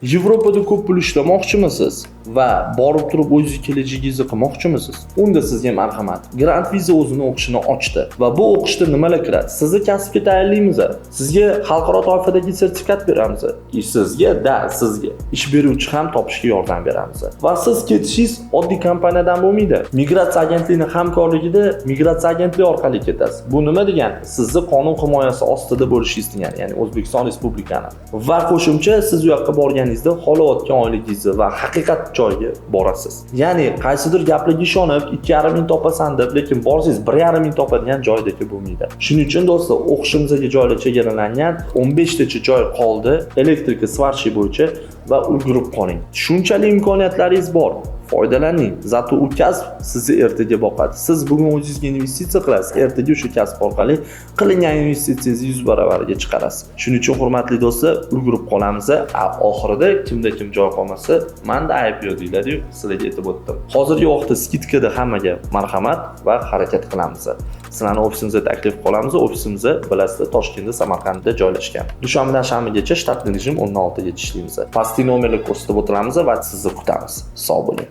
Yevropada ko'p pul ishlamoqchimisiz va borib turib o'zingiz kelajagingizni qilmoqchimisiz? Unda sizga marhamat. Grant Visa o'zini o'qishini ochdi va bu o'qishda nimalar kiradi? Sizni kasbga tayyorlaymiz. Sizga xalqaro toifadagi sertifikat beramiz. Sizga ish beruvchi ham topishga yordam beramiz. Va siz ketishingiz oddiy kompaniyadan bo'lmaydi. Migratsiya agentligining hamkorligida migratsiya agentligi orqali ketasiz. Bu nima degani? Sizni qonun himoyasi ostida bo'lishingiz degani, ya'ni O'zbekiston Respublikani. Va qo'shimcha siz u yoqqa borganingizda xohlayotgan oyligingizni va haqiqat joyiga borasiz. Ya'ni qaysidir gaplarga ishonib 2,5 ming topasan deb, lekin borsangiz 1,5 ming topadigan joydagi bo'lmaydi. Shuning uchun do'stlar, o'qishimizga joylar chegaralangan 15 tacha joy qoldi elektrika svarshi bo'yicha va ulgurib qoling. Shunchalik imkoniyatlaringiz bor. Foydalaning. Zato u kasb sizni ertaga boqadi. Siz bugun o'zingizga investitsiya qilasiz, ertaga o'sha kasb orqali qilingan investitsiyangizni 100 baravariga chiqarasiz. Shuning uchun hurmatli do'stlar, ulgurib qolamiz. Oxirida kimda kim joy qolmasa, menda ayb yo'q deyiladi-yu, sizlarga aytib o'tdim. Hozirgi vaqtda skidkada hammaga marhamat va harakat qilamiz. Sizlarni ofisimizga taklif qilamiz. Ofisimiz bilasizlar, Toshkentda, Samarqandda joylashgan. Dushanbadan shanbagacha shtatli rejim 16 gacha ishlaymiz. Pastki nomerga ko'rsatib o'tiramiz va sizni kutamiz. Sog' bo'ling.